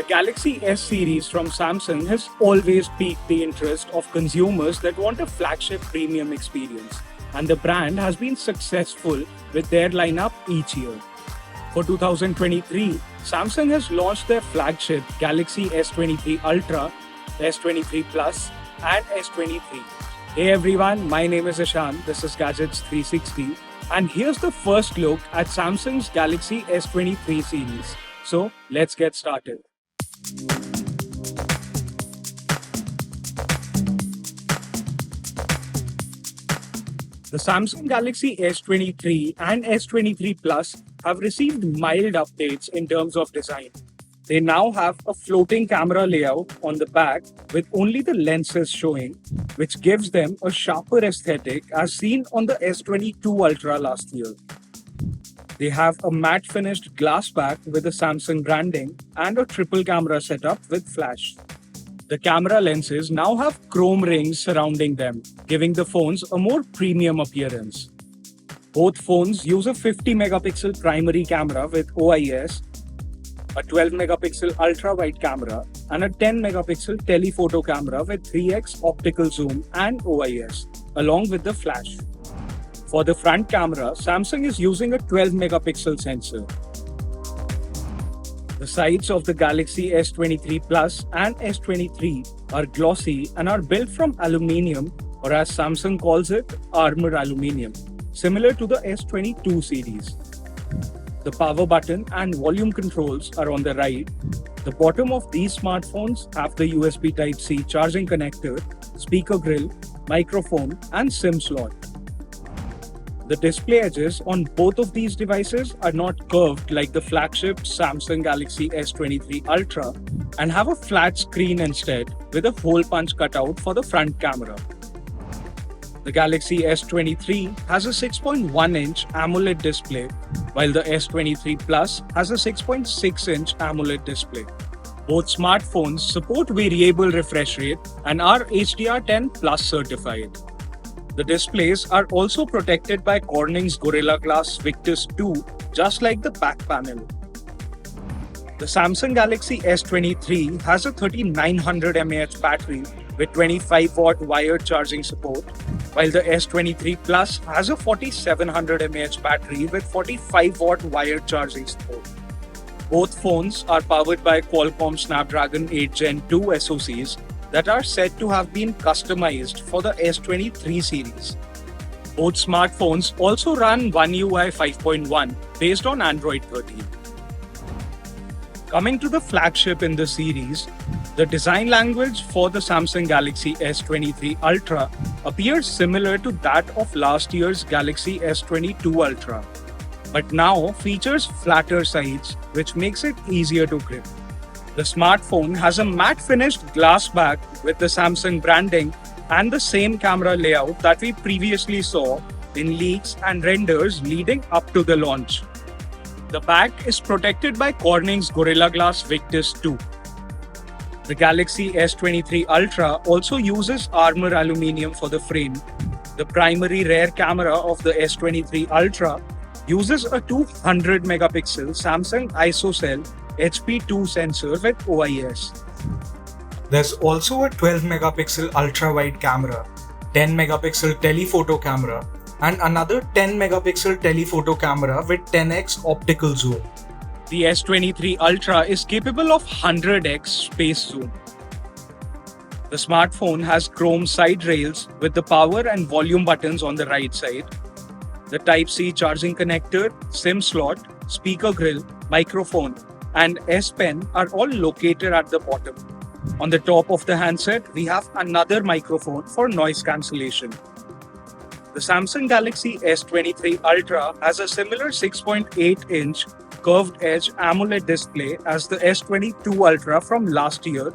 Galaxy S series from Samsung has always piqued the interest of consumers that want a flagship premium experience, and the brand has been successful with their lineup each year. For 2023, Samsung has launched their flagship Galaxy S23 Ultra, S23 Plus, and S23. Hey everyone, my name is Ishan, this is Gadgets 360, and here's the first look at Samsung's Galaxy S23 series. So let's get started. The Samsung Galaxy S23 and S23 Plus have received mild updates in terms of design. They now have a floating camera layout on the back with only the lenses showing, which gives them a sharper aesthetic as seen on the S22 Ultra last year. They have a matte finished glass back with the Samsung branding and a triple camera setup with flash. The camera lenses now have chrome rings surrounding them, giving the phones a more premium appearance. Both phones use a 50 megapixel primary camera with OIS, a 12 megapixel ultra wide camera, and a 10 megapixel telephoto camera with 3x optical zoom and OIS, along with the flash. For the front camera, Samsung is using a 12 megapixel sensor. The sides of the Galaxy S23 Plus and S23 are glossy and are built from aluminium, or as Samsung calls it, armor aluminium, similar to the S22 series. The power button and volume controls are on the right. The bottom of these smartphones have the USB Type-C charging connector, speaker grill, microphone, and SIM slot. The display edges on both of these devices are not curved like the flagship Samsung Galaxy S23 Ultra and have a flat screen instead with a hole punch cutout for the front camera. The Galaxy S23 has a 6.1-inch AMOLED display, while the S23 Plus has a 6.6-inch AMOLED display. Both smartphones support variable refresh rate and are HDR10 Plus certified. The displays are also protected by Corning's Gorilla Glass Victus 2, just like the back panel. The Samsung Galaxy S23 has a 3900 mAh battery with 25-watt wired charging support, while the S23 Plus has a 4700 mAh battery with 45-watt wired charging support. Both phones are powered by Qualcomm Snapdragon 8 Gen 2 SoCs that are said to have been customized for the S23 series. Both smartphones also run One UI 5.1 based on Android 13. Coming to the flagship in the series, the design language for the Samsung Galaxy S23 Ultra appears similar to that of last year's Galaxy S22 Ultra, but now features flatter sides, which makes it easier to grip. The smartphone has a matte finished glass back with the Samsung branding and the same camera layout that we previously saw in leaks and renders leading up to the launch. The back is protected by Corning's Gorilla Glass Victus 2. The Galaxy S23 Ultra also uses armor aluminium for the frame. The primary rear camera of the S23 Ultra uses a 200 megapixel Samsung ISOCELL HP2 sensor with OIS. There's also a 12 megapixel ultra wide camera, 10 megapixel telephoto camera, and another 10 megapixel telephoto camera with 10x optical zoom. The S23 Ultra is capable of 100x space zoom. The smartphone has chrome side rails with the power and volume buttons on the right side. The Type-C charging connector, SIM slot, speaker grill, microphone, and S Pen are all located at the bottom. On the top of the handset, we have another microphone for noise cancellation. The Samsung Galaxy S23 Ultra has a similar 6.8-inch curved edge AMOLED display as the S22 Ultra from last year,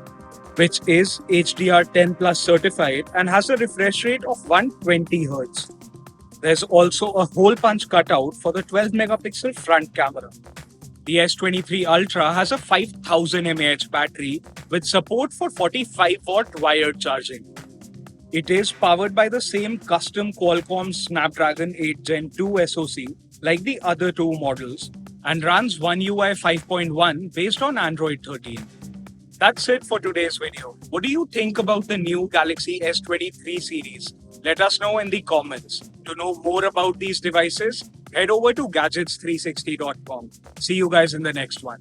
which is HDR10 Plus certified and has a refresh rate of 120 Hz. There's also a hole punch cutout for the 12 megapixel front camera. The S23 Ultra has a 5000 mAh battery with support for 45-watt wired charging. It is powered by the same custom Qualcomm Snapdragon 8 Gen 2 SoC like the other two models and runs One UI 5.1 based on Android 13. That's it for today's video. What do you think about the new Galaxy S23 series? Let us know in the comments. To know more about these devices, head over to gadgets360.com. See you guys in the next one.